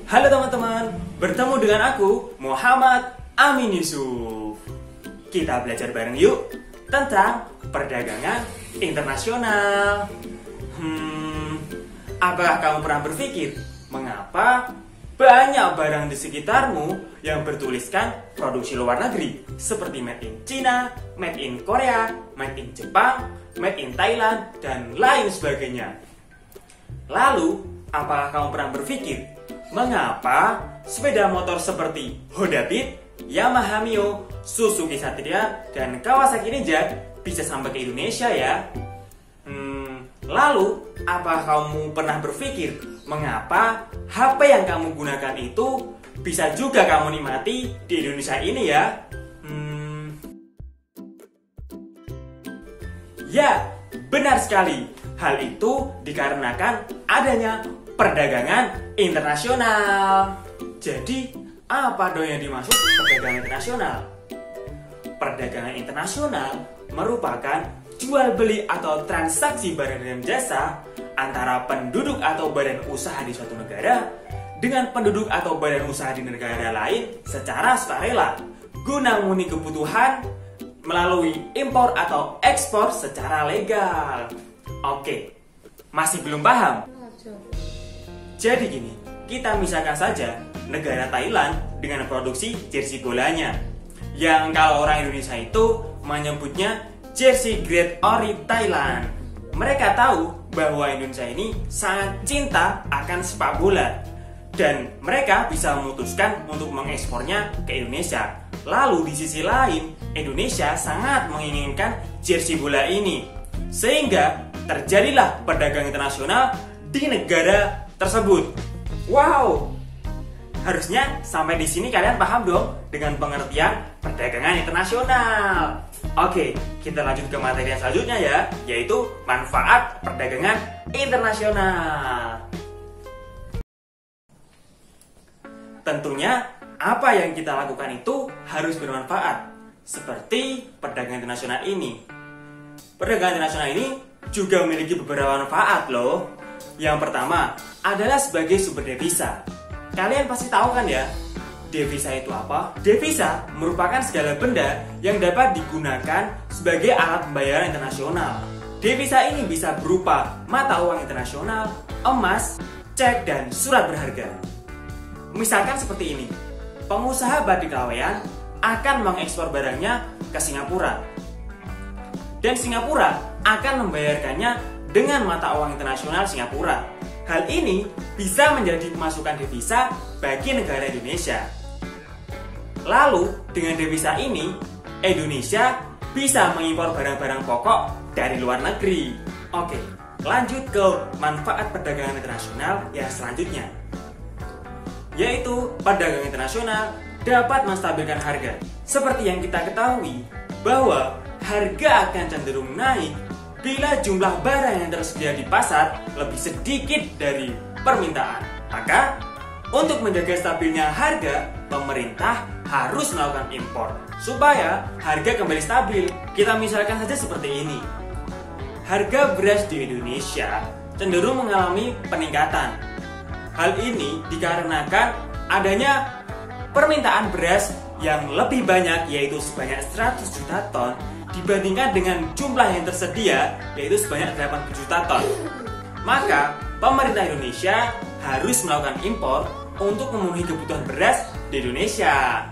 Halo teman-teman, bertemu dengan aku Muhammad Amin Yusuf. Kita belajar bareng yuk tentang perdagangan internasional. Apakah kamu pernah berpikir mengapa banyak barang di sekitarmu yang bertuliskan produksi luar negeri seperti made in China, made in Korea, made in Jepang, made in Thailand, dan lain sebagainya. Lalu, apakah kamu pernah berpikir mengapa sepeda motor seperti Honda Beat, Yamaha Mio, Suzuki Satria, dan Kawasaki Ninja bisa sampai ke Indonesia ya? Lalu, apakah kamu pernah berpikir mengapa HP yang kamu gunakan itu bisa juga kamu nikmati di Indonesia ini ya? Ya, benar sekali. Hal itu dikarenakan adanya perdagangan internasional. Jadi, apa dong yang dimaksud perdagangan internasional? Perdagangan internasional merupakan jual beli atau transaksi barang dan jasa antara penduduk atau badan usaha di suatu negara dengan penduduk atau badan usaha di negara lain secara sukarela guna memenuhi kebutuhan melalui impor atau ekspor secara legal. Oke, masih belum paham? Jadi gini, kita misalkan saja negara Thailand dengan produksi jersey bolanya, yang kalau orang Indonesia itu menyebutnya jersey grade ori Thailand. Mereka tahu bahwa Indonesia ini sangat cinta akan sepak bola dan mereka bisa memutuskan untuk mengekspornya ke Indonesia. Lalu di sisi lain, Indonesia sangat menginginkan jersey bola ini, sehingga terjadilah perdagangan internasional di negara tersebut. Wow, harusnya sampai di sini kalian paham dong dengan pengertian perdagangan internasional. Oke, kita lanjut ke materi yang selanjutnya ya, yaitu manfaat perdagangan internasional. Tentunya apa yang kita lakukan itu harus bermanfaat, seperti perdagangan internasional ini. Perdagangan internasional ini juga memiliki beberapa manfaat loh. Yang pertama adalah sebagai sumber devisa. Kalian pasti tahu kan ya, devisa itu apa? Devisa merupakan segala benda yang dapat digunakan sebagai alat pembayaran internasional. Devisa ini bisa berupa mata uang internasional, emas, cek, dan surat berharga. Misalkan seperti ini, pengusaha batik Laweyan akan mengekspor barangnya ke Singapura, dan Singapura akan membayarkannya dengan mata uang internasional Singapura. Hal ini bisa menjadi pemasukan devisa bagi negara Indonesia. Lalu, dengan devisa ini, Indonesia bisa mengimpor barang-barang pokok dari luar negeri. Oke, lanjut ke manfaat perdagangan internasional yang selanjutnya, yaitu perdagangan internasional dapat menstabilkan harga. Seperti yang kita ketahui, bahwa harga akan cenderung naik bila jumlah barang yang tersedia di pasar lebih sedikit dari permintaan. Maka, untuk menjaga stabilnya harga, pemerintah harus melakukan impor supaya harga kembali stabil. Kita misalkan saja seperti ini. Harga beras di Indonesia cenderung mengalami peningkatan. Hal ini dikarenakan adanya permintaan beras yang lebih banyak, yaitu sebanyak 100 juta ton, dibandingkan dengan jumlah yang tersedia, yaitu sebanyak 80 juta ton. Maka, pemerintah Indonesia harus melakukan impor untuk memenuhi kebutuhan beras di Indonesia.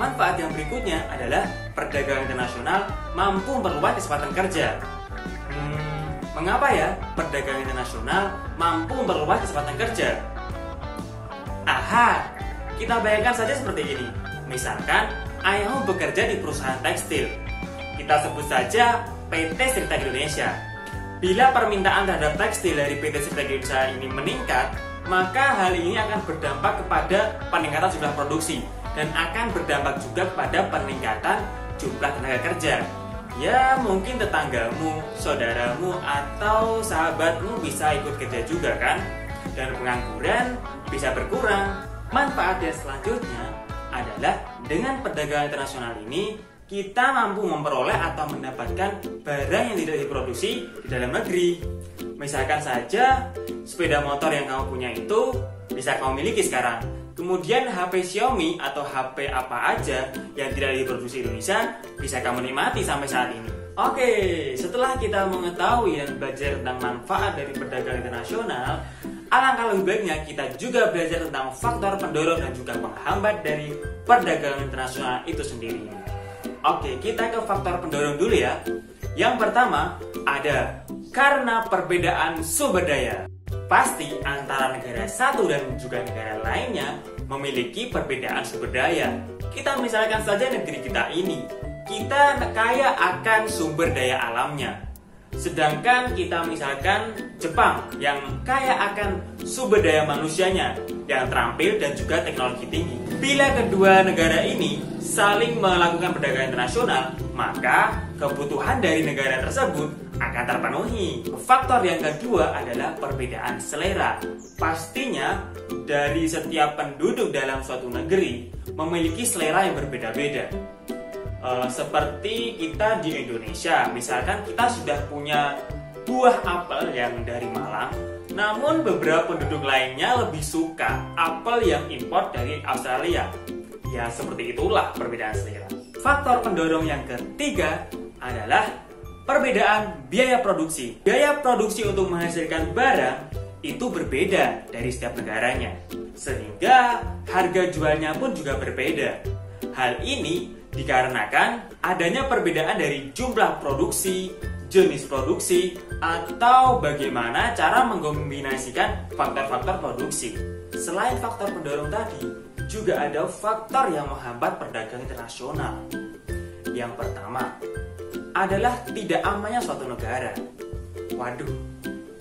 Manfaat yang berikutnya adalah perdagangan internasional mampu memperluas kesempatan kerja. Mengapa ya perdagangan internasional mampu memperluas kesempatan kerja? Aha, kita bayangkan saja seperti ini. Misalkan, ayahmu bekerja di perusahaan tekstil. Kita sebut saja PT Sritex Indonesia. Bila permintaan terhadap tekstil dari PT Sritex Indonesia ini meningkat, maka hal ini akan berdampak kepada peningkatan jumlah produksi dan akan berdampak juga kepada peningkatan jumlah tenaga kerja. Ya, mungkin tetanggamu, saudaramu, atau sahabatmu bisa ikut kerja juga kan? Dan pengangguran bisa berkurang. Manfaat yang selanjutnya adalah dengan perdagangan internasional ini kita mampu memperoleh atau mendapatkan barang yang tidak diproduksi di dalam negeri. Misalkan saja sepeda motor yang kamu punya itu bisa kamu miliki sekarang. Kemudian HP Xiaomi atau HP apa aja yang tidak diproduksi Indonesia bisa kamu nikmati sampai saat ini. Oke, setelah kita mengetahui dan belajar tentang manfaat dari perdagangan internasional, alangkah lebih baiknya kita juga belajar tentang faktor pendorong dan juga penghambat dari perdagangan internasional itu sendiri. Oke, kita ke faktor pendorong dulu ya. Yang pertama ada karena perbedaan sumber daya. Pasti antara negara satu dan juga negara lainnya memiliki perbedaan sumber daya. Kita misalkan saja negeri kita ini, kita kaya akan sumber daya alamnya. Sedangkan kita misalkan Jepang yang kaya akan sumber daya manusianya yang terampil dan juga teknologi tinggi. Bila kedua negara ini saling melakukan perdagangan internasional, maka kebutuhan dari negara tersebut akan terpenuhi. Faktor yang kedua adalah perbedaan selera. Pastinya dari setiap penduduk dalam suatu negeri memiliki selera yang berbeda-beda. Seperti kita di Indonesia, misalkan kita sudah punya buah apel yang dari Malang, namun beberapa penduduk lainnya lebih suka apel yang impor dari Australia. Ya seperti itulah perbedaan selera. Faktor pendorong yang ketiga adalah perbedaan biaya produksi. Biaya produksi untuk menghasilkan barang itu berbeda dari setiap negaranya, sehingga harga jualnya pun juga berbeda. Hal ini dikarenakan adanya perbedaan dari jumlah produksi, jenis produksi, atau bagaimana cara mengkombinasikan faktor-faktor produksi. Selain faktor pendorong tadi, juga ada faktor yang menghambat perdagangan internasional. Yang pertama adalah tidak amannya suatu negara. Waduh,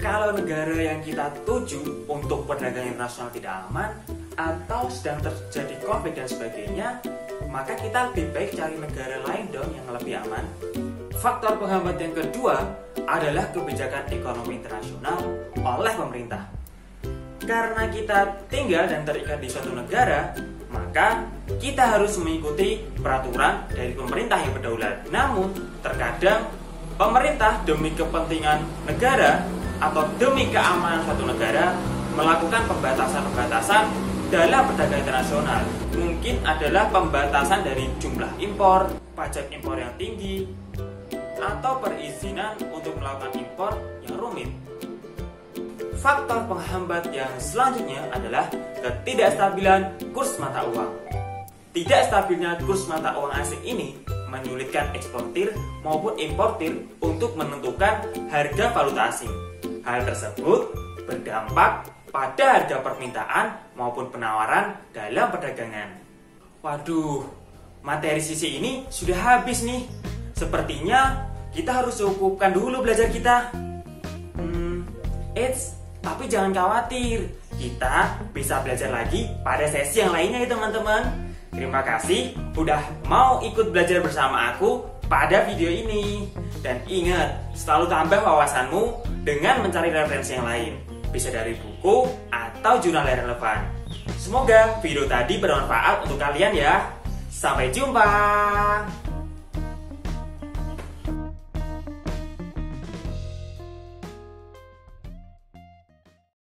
kalau negara yang kita tuju untuk perdagangan internasional tidak aman atau sedang terjadi konflik dan sebagainya, maka kita lebih baik cari negara lain dong yang lebih aman. Faktor penghambat yang kedua adalah kebijakan ekonomi internasional oleh pemerintah. Karena kita tinggal dan terikat di suatu negara, maka kita harus mengikuti peraturan dari pemerintah yang berdaulat. Namun, terkadang pemerintah demi kepentingan negara atau demi keamanan suatu negara melakukan pembatasan-pembatasan dalam perdagangan internasional. Mungkin adalah pembatasan dari jumlah impor, pajak impor yang tinggi, atau perizinan untuk melakukan impor yang rumit. Faktor penghambat yang selanjutnya adalah ketidakstabilan kurs mata uang. Tidak stabilnya kurs mata uang asing ini menyulitkan eksportir maupun importir untuk menentukan harga valuta asing. Hal tersebut berdampak pada harga permintaan maupun penawaran dalam perdagangan. Waduh, materi sisi ini sudah habis nih. Sepertinya kita harus cukupkan dulu belajar kita. Tapi jangan khawatir, kita bisa belajar lagi pada sesi yang lainnya ya teman-teman. Terima kasih udah mau ikut belajar bersama aku pada video ini. Dan ingat, selalu tambah wawasanmu dengan mencari referensi yang lain. Bisa dari buku atau jurnal yang relevan. Semoga video tadi bermanfaat untuk kalian ya. Sampai jumpa.